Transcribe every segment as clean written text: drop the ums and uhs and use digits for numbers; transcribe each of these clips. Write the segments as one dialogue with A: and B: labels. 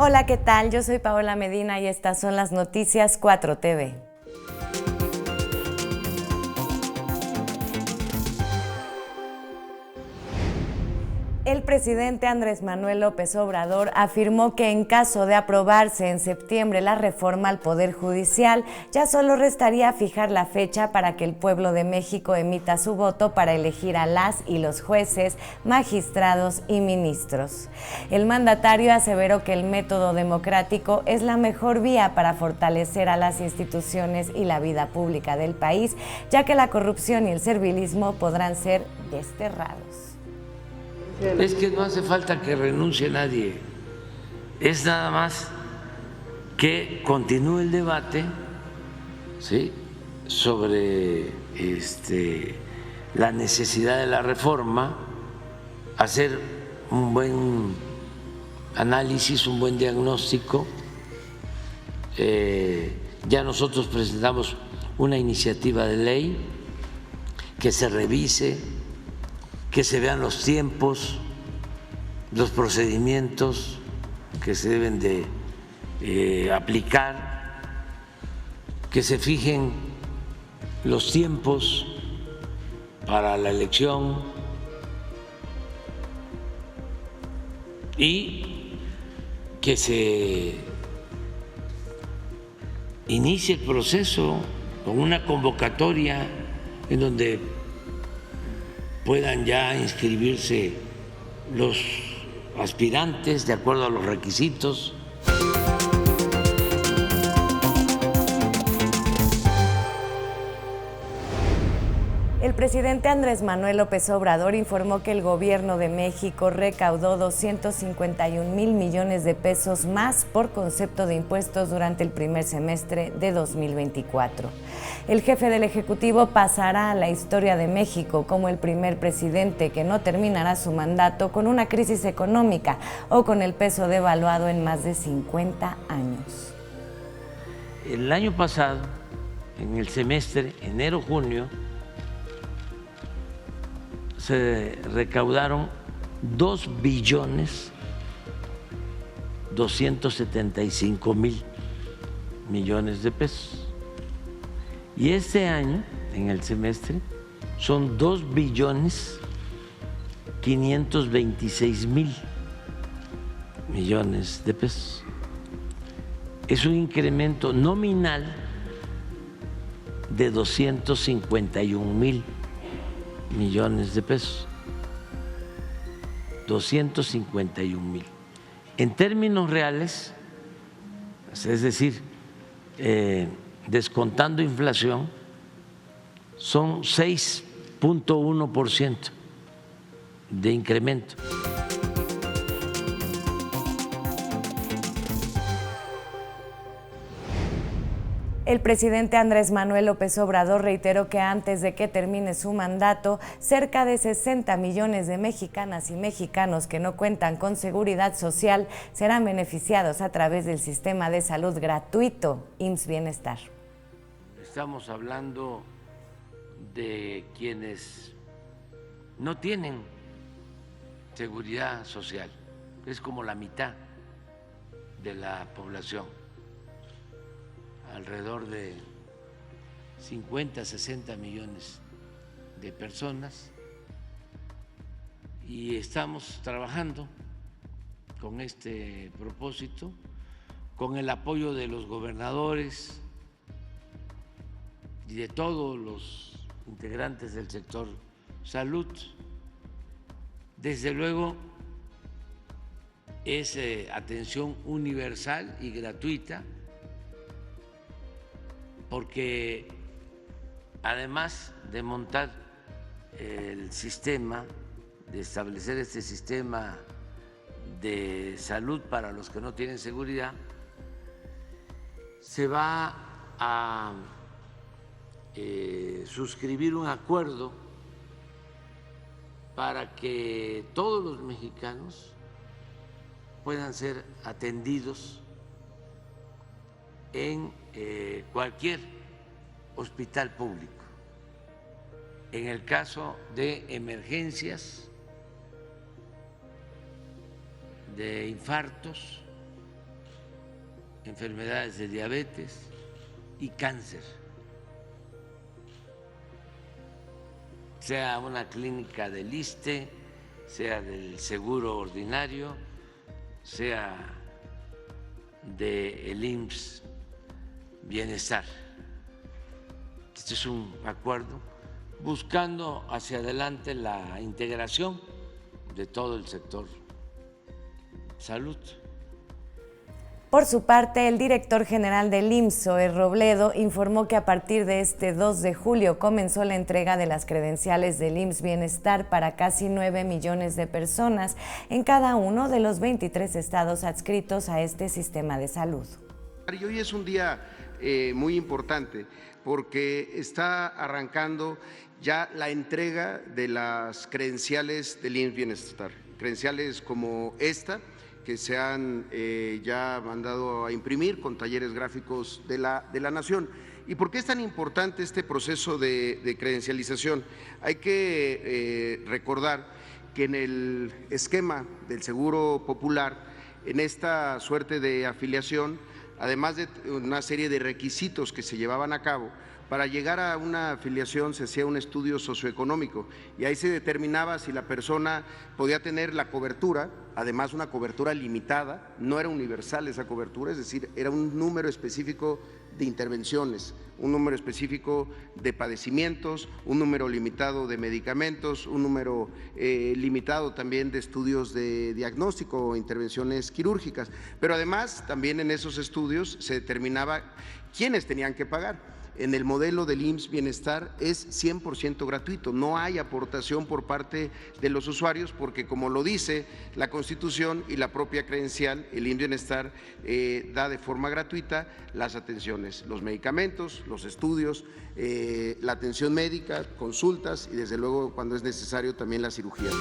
A: Hola, ¿qué tal? Yo soy Paola Medina y estas son las noticias 4TV. El presidente Andrés Manuel López Obrador afirmó que en caso de aprobarse en septiembre la reforma al Poder Judicial, ya solo restaría fijar la fecha para que el pueblo de México emita su voto para elegir a las y los jueces, magistrados y ministros. El mandatario aseveró que el método democrático es la mejor vía para fortalecer a las instituciones y la vida pública del país, ya que la corrupción y el servilismo podrán ser desterrados.
B: Es que no hace falta que renuncie nadie, es nada más que continúe el debate, ¿sí?, sobre la necesidad de la reforma, hacer un buen análisis, un buen diagnóstico. Ya nosotros presentamos una iniciativa de ley que se revise, que se vean los tiempos, los procedimientos que se deben de aplicar, que se fijen los tiempos para la elección y que se inicie el proceso con una convocatoria en donde puedan ya inscribirse los aspirantes de acuerdo a los requisitos.
A: El presidente Andrés Manuel López Obrador informó que el gobierno de México recaudó 251,000 millones de pesos más por concepto de impuestos durante el primer semestre de 2024. El jefe del Ejecutivo pasará a la historia de México como el primer presidente que no terminará su mandato con una crisis económica o con el peso devaluado en más de 50 años.
B: El año pasado, en el semestre, enero-junio, se recaudaron 2,275,000 millones de pesos. Y este año, en el semestre, son 2,526,000 millones de pesos. Es un incremento nominal de 251,000 millones de pesos, 251,000. En términos reales, es decir, descontando inflación, son 6,1% de incremento.
A: El presidente Andrés Manuel López Obrador reiteró que antes de que termine su mandato, cerca de 60 millones de mexicanas y mexicanos que no cuentan con seguridad social serán beneficiados a través del sistema de salud gratuito IMSS Bienestar.
B: Estamos hablando de quienes no tienen seguridad social, es como la mitad de la población. Alrededor de 50, 60 millones de personas, y estamos trabajando con este propósito, con el apoyo de los gobernadores y de todos los integrantes del sector salud. Desde luego es atención universal y gratuita, porque además de montar el sistema, de establecer este sistema de salud para los que no tienen seguridad, se va a suscribir un acuerdo para que todos los mexicanos puedan ser atendidos en cualquier hospital público. En el caso de emergencias, de infartos, enfermedades de diabetes y cáncer. Sea una clínica del ISSSTE, sea del Seguro Ordinario, sea del IMSS Bienestar. Este es un acuerdo buscando hacia adelante la integración de todo el sector salud.
A: Por su parte, el director general del IMSS, Zoe Robledo, informó que a partir de este 2 de julio comenzó la entrega de las credenciales del IMSS Bienestar para casi 9 millones de personas en cada uno de los 23 estados adscritos a este sistema de salud.
C: Y hoy es un día muy importante porque está arrancando ya la entrega de las credenciales del IMSS Bienestar, credenciales como esta, que se han ya mandado a imprimir con talleres gráficos de la Nación. ¿Y por qué es tan importante este proceso de credencialización? Hay que recordar que en el esquema del Seguro Popular, en esta suerte de afiliación, además de una serie de requisitos que se llevaban a cabo, para llegar a una afiliación se hacía un estudio socioeconómico y ahí se determinaba si la persona podía tener la cobertura, además una cobertura limitada, no era universal esa cobertura, es decir, era un número específico de intervenciones, un número específico de padecimientos, un número limitado de medicamentos, un número limitado también de estudios de diagnóstico o intervenciones quirúrgicas, pero además también en esos estudios se determinaba quiénes tenían que pagar. En el modelo del IMSS Bienestar es 100% gratuito, no hay aportación por parte de los usuarios porque, como lo dice la Constitución y la propia credencial, el IMSS Bienestar da de forma gratuita las atenciones, los medicamentos, los estudios, la atención médica, consultas y desde luego cuando es necesario también la cirugía.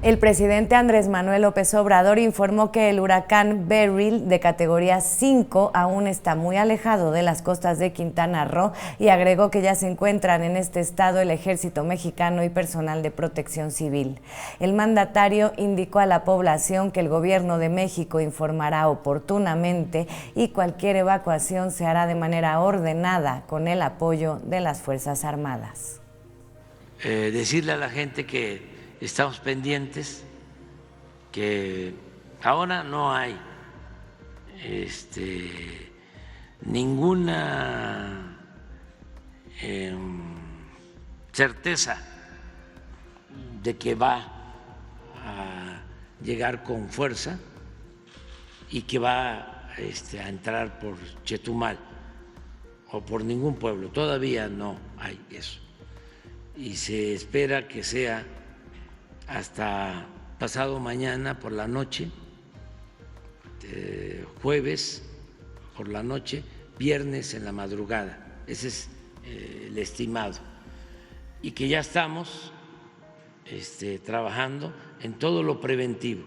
A: El presidente Andrés Manuel López Obrador informó que el huracán Beryl de categoría 5 aún está muy alejado de las costas de Quintana Roo y agregó que ya se encuentran en este estado el Ejército Mexicano y personal de protección civil. El mandatario indicó a la población que el gobierno de México informará oportunamente y cualquier evacuación se hará de manera ordenada con el apoyo de las Fuerzas Armadas.
B: Decirle a la gente que estamos pendientes, que ahora no hay ninguna certeza de que va a llegar con fuerza y que va a entrar por Chetumal o por ningún pueblo. Todavía no hay eso. Y se espera que sea hasta pasado mañana por la noche, jueves por la noche, viernes en la madrugada. Ese es el estimado. Y que ya estamos trabajando en todo lo preventivo,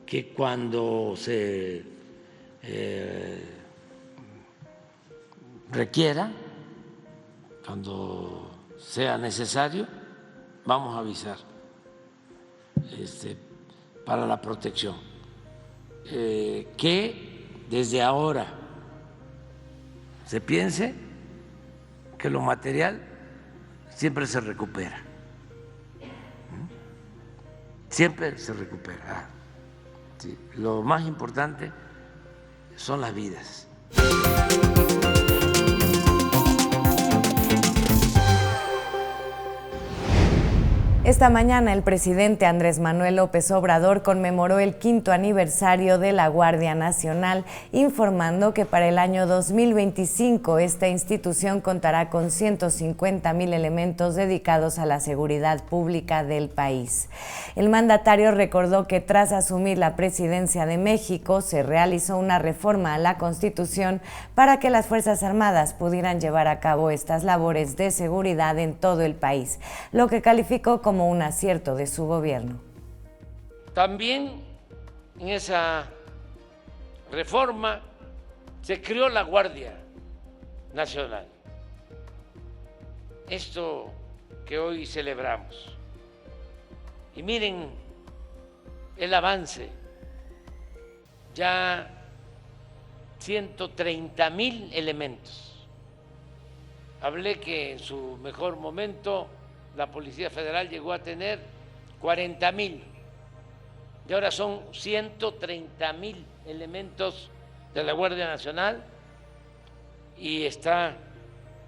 B: que cuando se requiera, cuando sea necesario, vamos a avisar para la protección, que desde ahora se piense que lo material siempre se recupera, siempre se recupera. Sí, lo más importante son las vidas.
A: Esta mañana el presidente Andrés Manuel López Obrador conmemoró el 5º aniversario de la Guardia Nacional, informando que para el año 2025 esta institución contará con 150,000 elementos dedicados a la seguridad pública del país. El mandatario recordó que tras asumir la presidencia de México se realizó una reforma a la Constitución para que las Fuerzas Armadas pudieran llevar a cabo estas labores de seguridad en todo el país, lo que calificó como un acierto de su gobierno.
B: También en esa reforma se creó la Guardia Nacional. Esto que hoy celebramos Y miren el avance, ya 130,000 elementos. Hablé que en su mejor momento la Policía Federal llegó a tener 40,000 y ahora son 130,000 elementos de la Guardia Nacional y está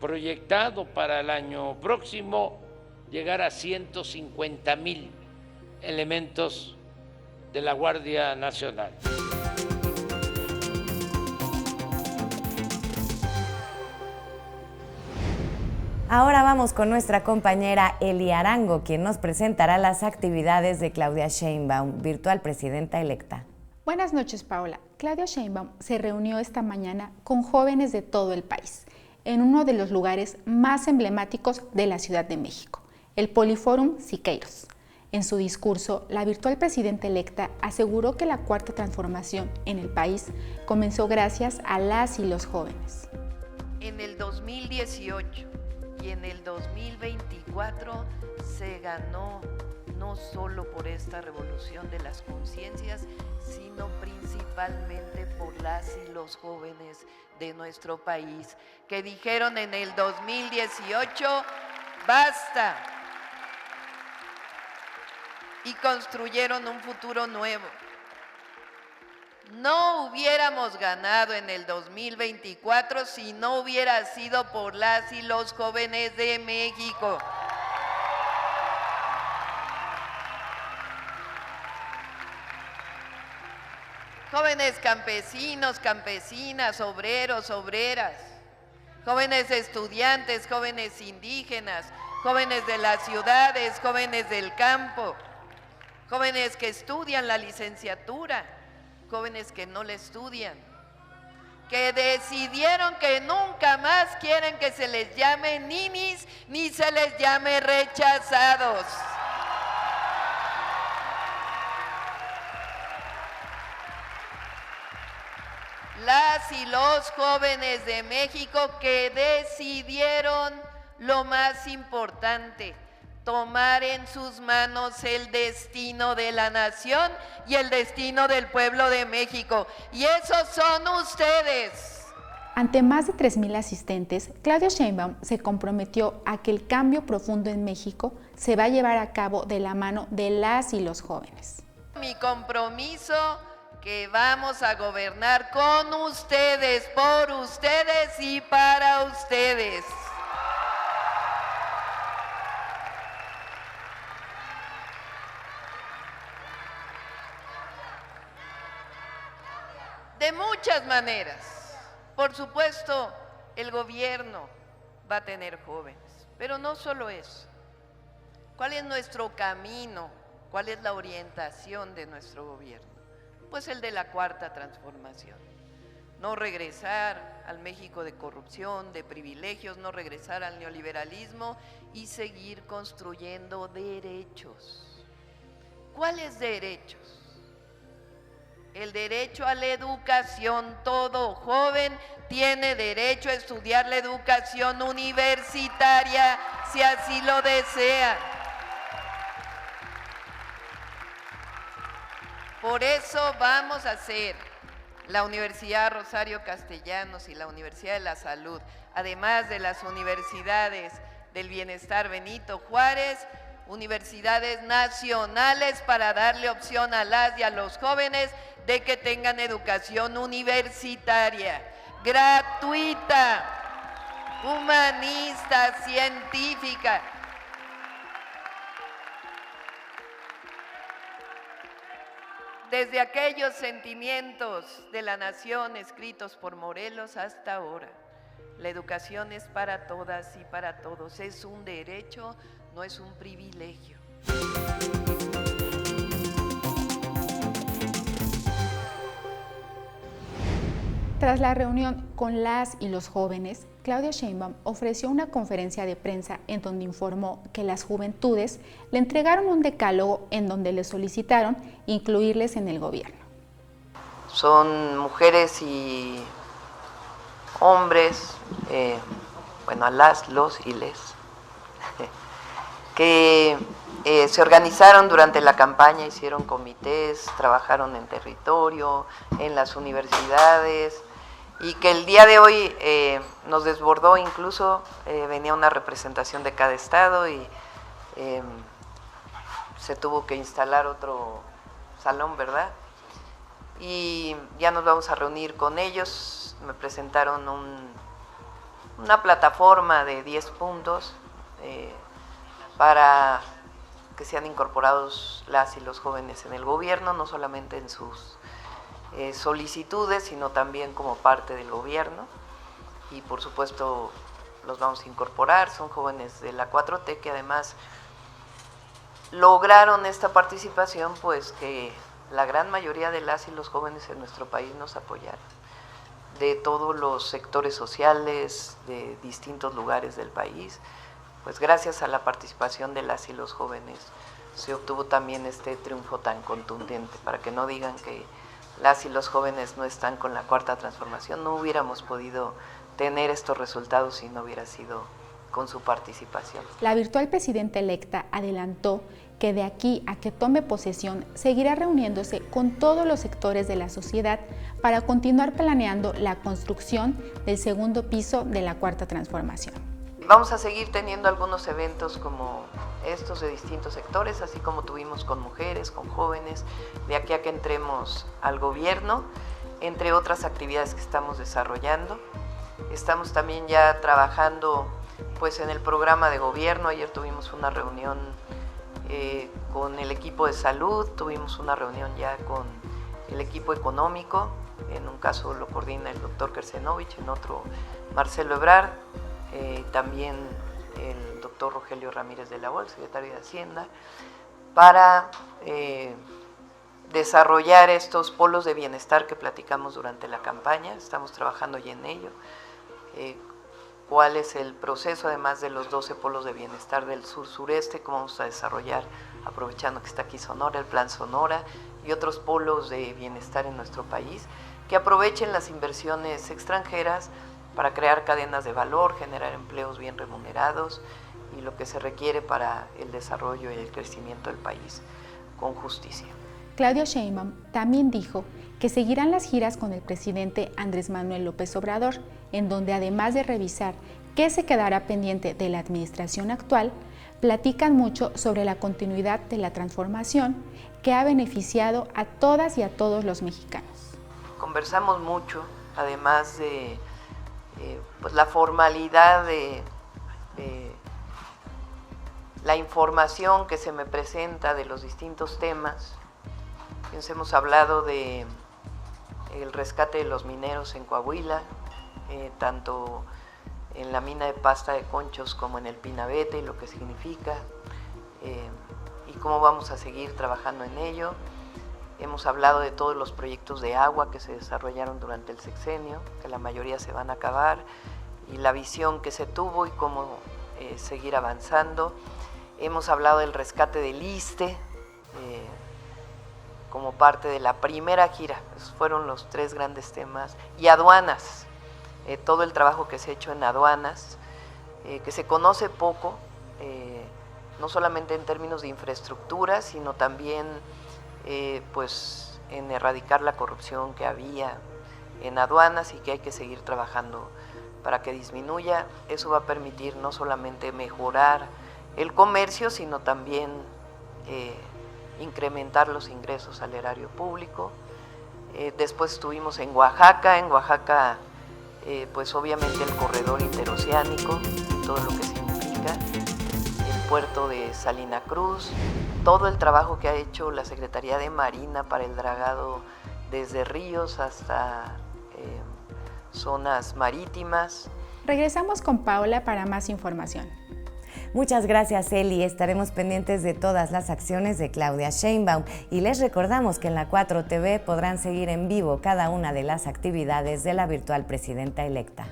B: proyectado para el año próximo llegar a 150,000 elementos de la Guardia Nacional.
A: Ahora vamos con nuestra compañera Eli Arango, quien nos presentará las actividades de Claudia Sheinbaum, virtual presidenta electa.
D: Buenas noches, Paola. Claudia Sheinbaum se reunió esta mañana con jóvenes de todo el país, en uno de los lugares más emblemáticos de la Ciudad de México, el Poliforum Siqueiros. En su discurso, la virtual presidenta electa aseguró que la cuarta transformación en el país comenzó gracias a las y los jóvenes.
E: En el 2018 y en el 2024 se ganó no solo por esta revolución de las conciencias, sino principalmente por las y los jóvenes de nuestro país, que dijeron en el 2018, ¡basta! Y construyeron un futuro nuevo. No hubiéramos ganado en el 2024 si no hubiera sido por las y los jóvenes de México. Jóvenes campesinos, campesinas, obreros, obreras, jóvenes estudiantes, jóvenes indígenas, jóvenes de las ciudades, jóvenes del campo, jóvenes que estudian la licenciatura, jóvenes que no la estudian, que decidieron que nunca más quieren que se les llame ninis ni se les llame rechazados. Las y los jóvenes de México que decidieron lo más importante, tomar en sus manos el destino de la nación y el destino del pueblo de México. Y esos son ustedes.
D: Ante más de 3,000 asistentes, Claudia Sheinbaum se comprometió a que el cambio profundo en México se va a llevar a cabo de la mano de las y los jóvenes.
E: Mi compromiso que vamos a gobernar con ustedes, por ustedes y para ustedes. De muchas maneras. Por supuesto, el gobierno va a tener jóvenes, pero no solo eso. ¿Cuál es nuestro camino? ¿Cuál es la orientación de nuestro gobierno? Pues el de la cuarta transformación. No regresar al México de corrupción, de privilegios, no regresar al neoliberalismo y seguir construyendo derechos. ¿Cuáles derechos? El derecho a la educación. Todo joven tiene derecho a estudiar la educación universitaria si así lo desea. Por eso vamos a hacer la Universidad Rosario Castellanos y la Universidad de la Salud, además de las universidades del Bienestar Benito Juárez, universidades nacionales para darle opción a las y a los jóvenes de que tengan educación universitaria, gratuita, humanista, científica. Desde aquellos sentimientos de la nación escritos por Morelos hasta ahora, la educación es para todas y para todos, es un derecho, no es un privilegio.
D: Tras la reunión con las y los jóvenes, Claudia Sheinbaum ofreció una conferencia de prensa en donde informó que las juventudes le entregaron un decálogo en donde le solicitaron incluirles en el gobierno.
E: Son mujeres y hombres, a las, los y les, que se organizaron durante la campaña, hicieron comités, trabajaron en territorio, en las universidades, y que el día de hoy nos desbordó, incluso venía una representación de cada estado y se tuvo que instalar otro salón, ¿verdad? Y ya nos vamos a reunir con ellos. Me presentaron una plataforma de 10 puntos para que sean incorporados las y los jóvenes en el gobierno, no solamente en sus solicitudes, sino también como parte del gobierno, y por supuesto los vamos a incorporar. Son jóvenes de la 4T que además lograron esta participación, pues que la gran mayoría de las y los jóvenes en nuestro país nos apoyaron, de todos los sectores sociales, de distintos lugares del país. Pues gracias a la participación de las y los jóvenes se obtuvo también este triunfo tan contundente, para que no digan que las y los jóvenes no están con la Cuarta Transformación. No hubiéramos podido tener estos resultados si no hubiera sido con su participación.
D: La virtual presidenta electa adelantó que de aquí a que tome posesión seguirá reuniéndose con todos los sectores de la sociedad para continuar planeando la construcción del segundo piso de la Cuarta Transformación.
E: Vamos a seguir teniendo algunos eventos como estos de distintos sectores, así como tuvimos con mujeres, con jóvenes, de aquí a que entremos al gobierno, entre otras actividades que estamos desarrollando. Estamos también ya trabajando pues en el programa de gobierno. Ayer tuvimos una reunión con el equipo de salud, tuvimos una reunión ya con el equipo económico, en un caso lo coordina el doctor Kersenovich, en otro Marcelo Ebrard, también el doctor Rogelio Ramírez de la Ol, secretario de Hacienda, para desarrollar estos polos de bienestar que platicamos durante la campaña. Estamos trabajando ya en ello. Cuál es el proceso, además de los 12 polos de bienestar del sur-sureste, cómo vamos a desarrollar, aprovechando que está aquí Sonora, el Plan Sonora y otros polos de bienestar en nuestro país, que aprovechen las inversiones extranjeras para crear cadenas de valor, generar empleos bien remunerados y lo que se requiere para el desarrollo y el crecimiento del país con justicia.
D: Claudia Sheinbaum también dijo que seguirán las giras con el presidente Andrés Manuel López Obrador, en donde además de revisar qué se quedará pendiente de la administración actual, platican mucho sobre la continuidad de la transformación que ha beneficiado a todas y a todos los mexicanos.
E: Conversamos mucho, además de pues la formalidad de la información que se me presenta de los distintos temas. Hemos hablado de el rescate de los mineros en Coahuila, tanto en la mina de pasta de Conchos como en el Pinabete, y lo que significa, y cómo vamos a seguir trabajando en ello. Hemos hablado de todos los proyectos de agua que se desarrollaron durante el sexenio, que la mayoría se van a acabar, y la visión que se tuvo y cómo seguir avanzando. Hemos hablado del rescate del ISSSTE, como parte de la primera gira. Esos fueron los 3 grandes temas. Y aduanas, todo el trabajo que se ha hecho en aduanas, que se conoce poco, no solamente en términos de infraestructura, sino también pues en erradicar la corrupción que había en aduanas y que hay que seguir trabajando para que disminuya. Eso va a permitir no solamente mejorar el comercio, sino también incrementar los ingresos al erario público. Después estuvimos en Oaxaca, pues obviamente el corredor interoceánico, todo lo que significa, el puerto de Salina Cruz, todo el trabajo que ha hecho la Secretaría de Marina para el dragado desde ríos hasta zonas marítimas.
D: Regresamos con Paola para más información.
A: Muchas gracias, Eli. Estaremos pendientes de todas las acciones de Claudia Sheinbaum y les recordamos que en la 4TV podrán seguir en vivo cada una de las actividades de la virtual presidenta electa.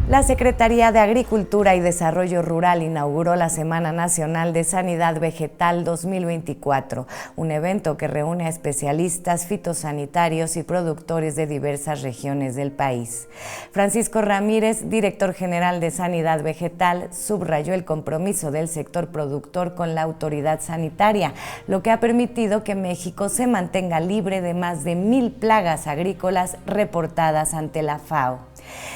A: La La Secretaría de Agricultura y Desarrollo Rural inauguró la Semana Nacional de Sanidad Vegetal 2024, un evento que reúne a especialistas fitosanitarios y productores de diversas regiones del país. Francisco Ramírez, director general de Sanidad Vegetal, subrayó el compromiso del sector productor con la autoridad sanitaria, lo que ha permitido que México se mantenga libre de más de 1,000 plagas agrícolas reportadas ante la FAO.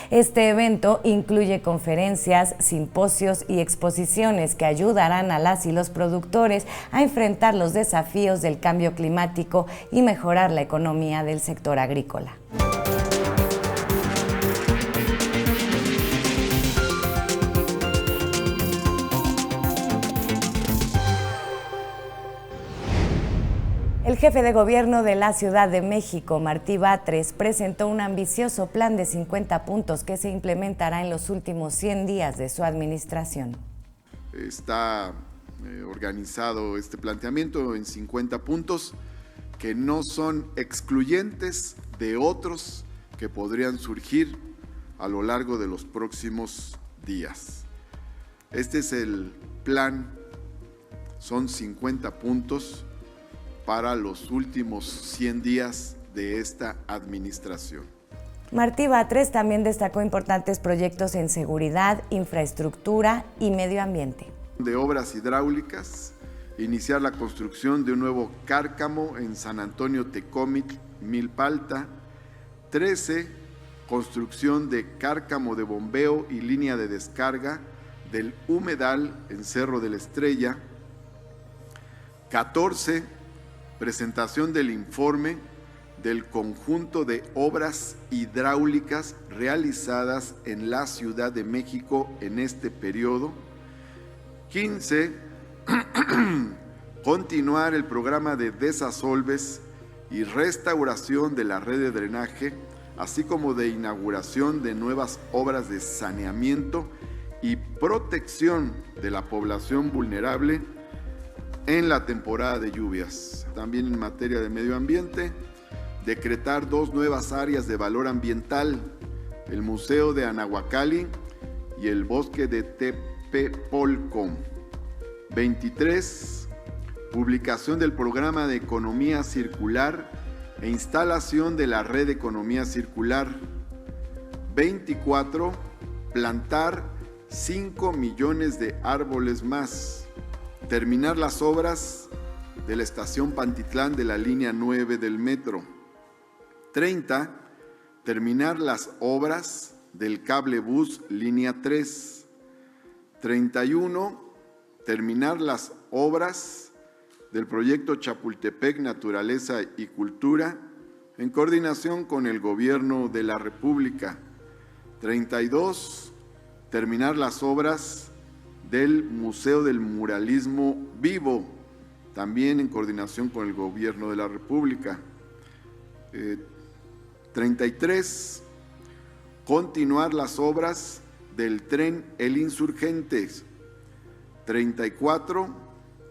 A: Este evento incluye conferencias, simposios y exposiciones que ayudarán a las y los productores a enfrentar los desafíos del cambio climático y mejorar la economía del sector agrícola. El jefe de gobierno de la Ciudad de México, Martí Batres, presentó un ambicioso plan de 50 puntos que se implementará en los últimos 100 días de su administración.
F: Está organizado este planteamiento en 50 puntos que no son excluyentes de otros que podrían surgir a lo largo de los próximos días. Este es el plan, son 50 puntos para los últimos 100 días de esta administración.
A: Martí Batres también destacó importantes proyectos en seguridad, infraestructura y medio ambiente.
F: De obras hidráulicas, iniciar la construcción de un nuevo cárcamo en San Antonio Tecómitl, Milpalta. 13, construcción de cárcamo de bombeo y línea de descarga del humedal en Cerro de la Estrella. 14, presentación del informe del conjunto de obras hidráulicas realizadas en la Ciudad de México en este periodo. 15, continuar el programa de desasolves y restauración de la red de drenaje, así como de inauguración de nuevas obras de saneamiento y protección de la población vulnerable en la temporada de lluvias. También en materia de medio ambiente, decretar 2 nuevas áreas de valor ambiental, el Museo de Anahuacalli y el Bosque de Tepepolco. 23, publicación del programa de economía circular e instalación de la red de economía circular. 24, plantar 5 millones de árboles más. Terminar las obras de la estación Pantitlán de la línea 9 del metro. 30, terminar las obras del cablebús línea 3. 31, terminar las obras del proyecto Chapultepec Naturaleza y Cultura en coordinación con el Gobierno de la República. 32, terminar las obras del Museo del Muralismo Vivo, también en coordinación con el Gobierno de la República. 33, continuar las obras del tren El Insurgentes. 34,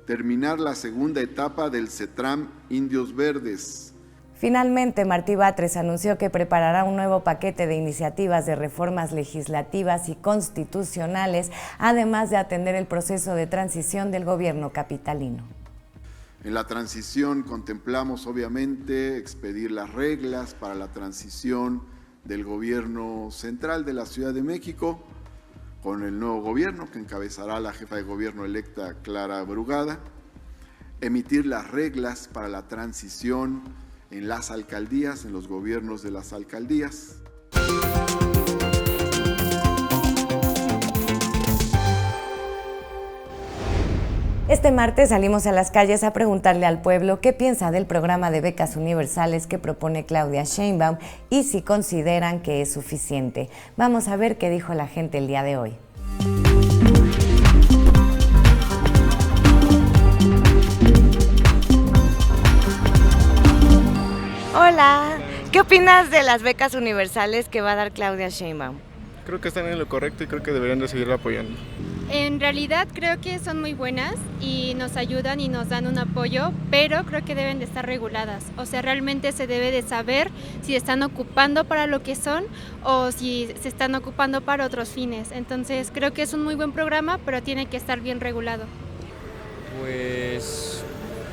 F: terminar la segunda etapa del CETRAM Indios Verdes.
A: Finalmente, Martí Batres anunció que preparará un nuevo paquete de iniciativas de reformas legislativas y constitucionales, además de atender el proceso de transición del gobierno capitalino.
F: En la transición contemplamos, obviamente, expedir las reglas para la transición del gobierno central de la Ciudad de México, con el nuevo gobierno que encabezará la jefa de gobierno electa Clara Brugada, emitir las reglas para la transición en las alcaldías, en los gobiernos de las alcaldías.
A: Este martes salimos a las calles a preguntarle al pueblo qué piensa del programa de becas universales que propone Claudia Sheinbaum y si consideran que es suficiente. Vamos a ver qué dijo la gente el día de hoy. Hola, ¿qué opinas de las becas universales que va a dar Claudia Sheinbaum?
G: Creo que están en lo correcto y creo que deberían de seguir apoyando. En realidad creo que son muy buenas y nos ayudan y nos dan un apoyo, pero creo que deben de estar reguladas. O sea, realmente se debe de saber si están ocupando para lo que son o si se están ocupando para otros fines. Entonces creo que es un muy buen programa, pero tiene que estar bien regulado.
H: Pues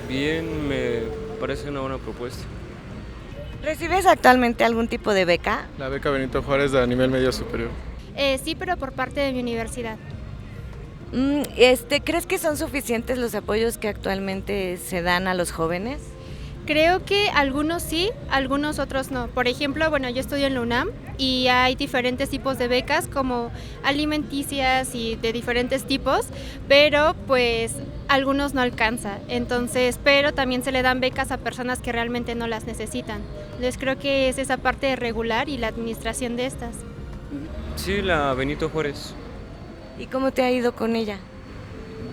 H: bien, me parece una buena propuesta.
A: ¿Recibes actualmente algún tipo de beca?
I: La beca Benito Juárez a nivel medio superior.
G: Sí, pero por parte de mi universidad.
A: ¿Crees que son suficientes los apoyos que actualmente se dan a los jóvenes?
G: Creo que algunos sí, algunos otros no. Por ejemplo, bueno, yo estudio en la UNAM y hay diferentes tipos de becas como alimenticias y de diferentes tipos, pero pues algunos no alcanza. Entonces, pero también se le dan becas a personas que realmente no las necesitan. Entonces creo que es esa parte de regular y la administración de estas.
H: Sí, la Benito Juárez.
A: ¿Y cómo te ha ido con ella?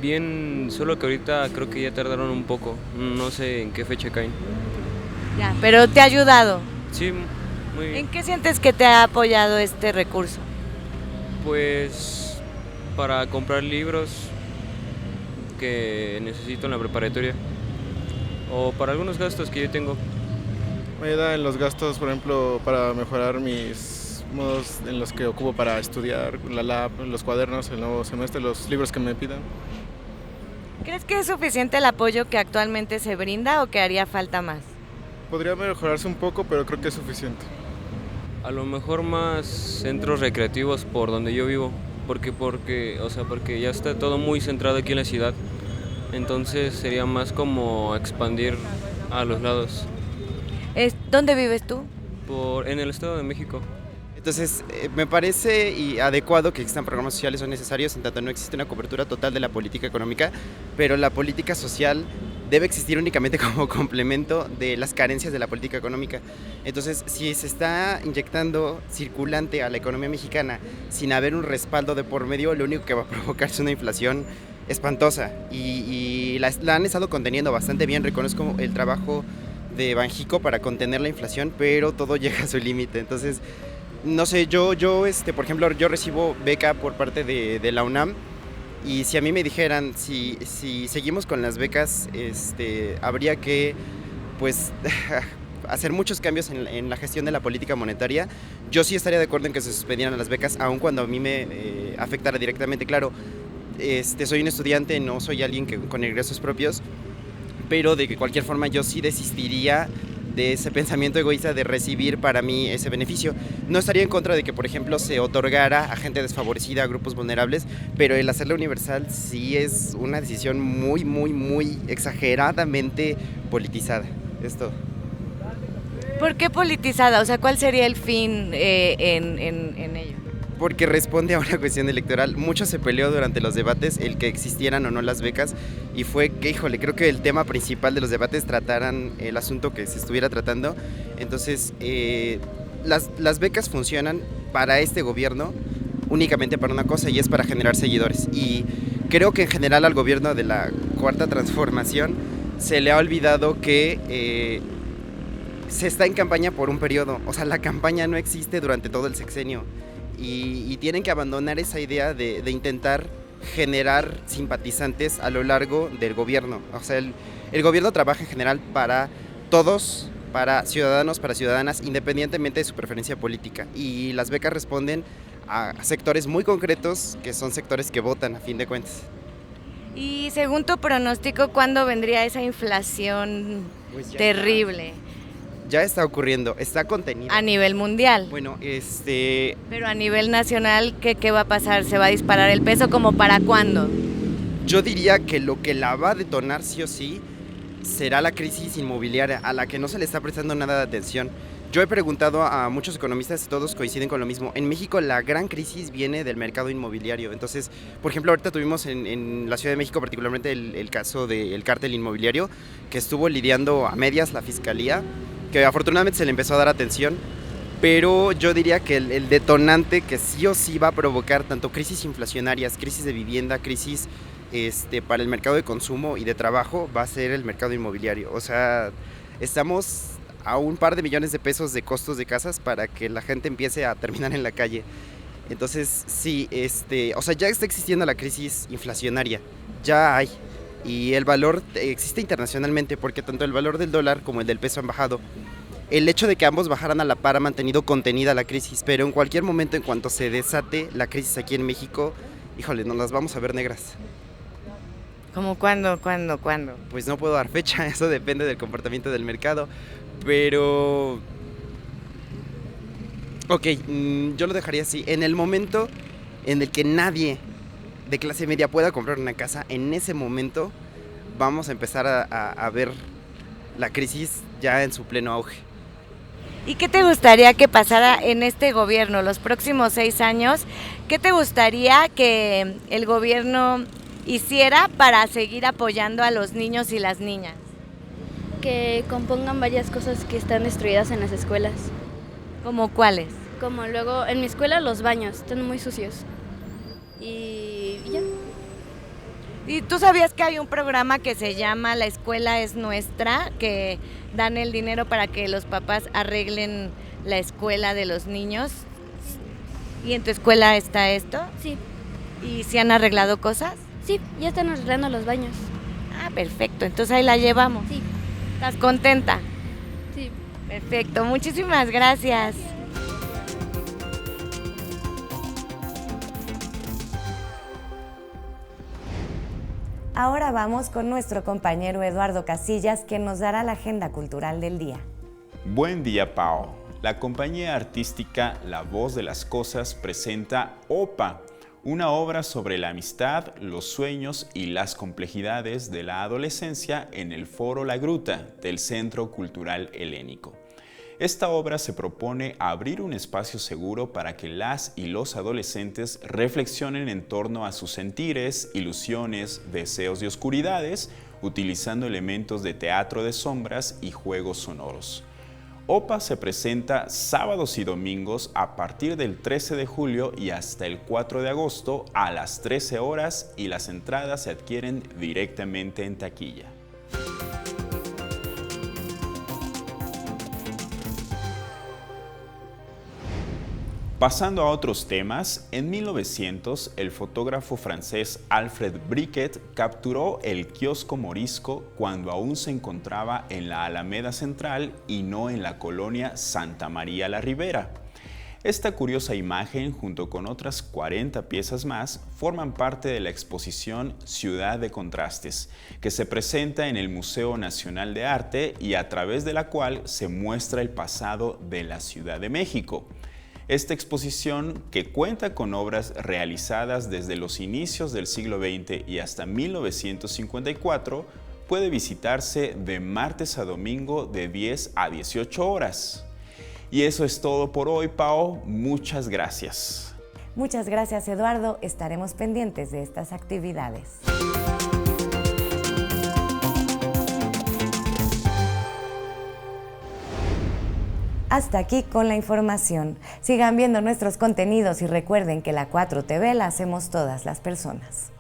H: Bien, solo que ahorita creo que ya tardaron un poco. No sé en qué fecha caen.
A: Ya, pero te ha ayudado.
H: Sí, muy bien.
A: ¿En qué sientes que te ha apoyado este recurso?
H: Pues para comprar libros que necesito en la preparatoria o para algunos gastos que yo tengo.
I: Me ayuda en los gastos, por ejemplo, para mejorar mis modos en los que ocupo para estudiar, la lab, los cuadernos, el nuevo semestre, los libros que me pidan.
A: ¿Crees que es suficiente el apoyo que actualmente se brinda o que haría falta más?
I: Podría mejorarse un poco, pero creo que es suficiente.
H: A lo mejor más centros recreativos por donde yo vivo, porque ya está todo muy centrado aquí en la ciudad. Entonces sería más como expandir a los lados.
A: ¿Dónde vives tú?
H: En el Estado de México.
J: Entonces, me parece adecuado que existan programas sociales, son necesarios, en tanto no existe una cobertura total de la política económica, pero la política social debe existir únicamente como complemento de las carencias de la política económica. Entonces, si se está inyectando circulante a la economía mexicana sin haber un respaldo de por medio, lo único que va a provocar es una inflación espantosa y la han estado conteniendo bastante bien. Reconozco el trabajo de Banjico para contener la inflación, pero todo llega a su límite. Entonces, no sé, yo por ejemplo, yo recibo beca por parte de la UNAM y si a mí me dijeran si seguimos con las becas, habría que pues hacer muchos cambios en la gestión de la política monetaria. Yo sí estaría de acuerdo en que se suspendieran las becas, aun cuando a mí me afectara directamente. Claro, soy un estudiante, no soy alguien con ingresos propios, pero de cualquier forma yo sí desistiría de ese pensamiento egoísta de recibir para mí ese beneficio. No estaría en contra de que, por ejemplo, se otorgara a gente desfavorecida, a grupos vulnerables, pero el hacerla universal sí es una decisión muy, muy, muy exageradamente politizada. Es todo.
A: ¿Por qué politizada? O sea, ¿cuál sería el fin en ello?
J: Porque responde a una cuestión electoral. Mucho se peleó durante los debates el que existieran o no las becas y fue que, híjole, creo que el tema principal de los debates trataran el asunto que se estuviera tratando. Entonces, las becas funcionan para este gobierno únicamente para una cosa y es para generar seguidores. Y creo que en general al gobierno de la Cuarta Transformación se le ha olvidado que se está en campaña por un periodo. O sea, la campaña no existe durante todo el sexenio. Y tienen que abandonar esa idea de intentar generar simpatizantes a lo largo del gobierno. O sea, el gobierno trabaja en general para todos, para ciudadanos, para ciudadanas, independientemente de su preferencia política. Y las becas responden a sectores muy concretos, que son sectores que votan a fin de cuentas.
A: Y según tu pronóstico, ¿cuándo vendría esa inflación terrible?
J: Ya está ocurriendo, está contenido.
A: A nivel mundial.
J: Bueno,
A: Pero a nivel nacional, ¿qué va a pasar? ¿Se va a disparar el peso? ¿Como para cuándo?
J: Yo diría que lo que la va a detonar sí o sí será la crisis inmobiliaria, a la que no se le está prestando nada de atención. Yo he preguntado a muchos economistas y todos coinciden con lo mismo. En México la gran crisis viene del mercado inmobiliario. Entonces, por ejemplo, ahorita tuvimos en la Ciudad de México particularmente el caso del cártel inmobiliario, que estuvo lidiando a medias la Fiscalía, que afortunadamente se le empezó a dar atención, pero yo diría que el detonante que sí o sí va a provocar tanto crisis inflacionarias, crisis de vivienda, crisis para el mercado de consumo y de trabajo, va a ser el mercado inmobiliario. O sea, estamos a un par de millones de pesos de costos de casas para que la gente empiece a terminar en la calle. Entonces, sí, o sea, ya está existiendo la crisis inflacionaria, ya hay. Y el valor existe internacionalmente porque tanto el valor del dólar como el del peso han bajado. El hecho de que ambos bajaran a la par ha mantenido contenida la crisis, pero en cualquier momento, en cuanto se desate la crisis aquí en México, híjole, nos las vamos a ver negras.
A: ¿Cómo cuándo?
J: Pues no puedo dar fecha, eso depende del comportamiento del mercado, pero... Ok, yo lo dejaría así. En el momento en el que nadie de clase media pueda comprar una casa, en ese momento vamos a empezar a ver la crisis ya en su pleno auge.
A: ¿Y qué te gustaría que pasara en este gobierno los próximos 6 años? ¿Qué te gustaría que el gobierno hiciera para seguir apoyando a los niños y las niñas?
K: Que compongan varias cosas que están destruidas en las escuelas.
A: ¿Cómo cuáles?
K: Como luego, en mi escuela los baños están muy sucios. Y ya.
A: ¿Y tú sabías que hay un programa que se llama La Escuela es Nuestra, que dan el dinero para que los papás arreglen la escuela de los niños? ¿Y en tu escuela está esto?
K: Sí.
A: ¿Y si han arreglado cosas?
K: Sí, ya están arreglando los baños.
A: Ah, perfecto, entonces ahí la llevamos.
K: Sí.
A: ¿Estás contenta?
K: Sí.
A: Perfecto, muchísimas gracias. Ahora vamos con nuestro compañero Eduardo Casillas, que nos dará la agenda cultural del día.
L: Buen día, Pao. La compañía artística La Voz de las Cosas presenta OPA, una obra sobre la amistad, los sueños y las complejidades de la adolescencia en el Foro La Gruta del Centro Cultural Helénico. Esta obra se propone abrir un espacio seguro para que las y los adolescentes reflexionen en torno a sus sentires, ilusiones, deseos y oscuridades, utilizando elementos de teatro de sombras y juegos sonoros. OPA se presenta sábados y domingos a partir del 13 de julio y hasta el 4 de agosto a las 13 horas y las entradas se adquieren directamente en taquilla. Pasando a otros temas, en 1900 el fotógrafo francés Alfred Briquet capturó el kiosco morisco cuando aún se encontraba en la Alameda Central y no en la colonia Santa María la Ribera. Esta curiosa imagen, junto con otras 40 piezas más, forman parte de la exposición Ciudad de Contrastes, que se presenta en el Museo Nacional de Arte y a través de la cual se muestra el pasado de la Ciudad de México. Esta exposición, que cuenta con obras realizadas desde los inicios del siglo XX y hasta 1954, puede visitarse de martes a domingo de 10 a 18 horas. Y eso es todo por hoy, Pao. Muchas gracias.
A: Muchas gracias, Eduardo. Estaremos pendientes de estas actividades. Hasta aquí con la información. Sigan viendo nuestros contenidos y recuerden que la 4TV la hacemos todas las personas.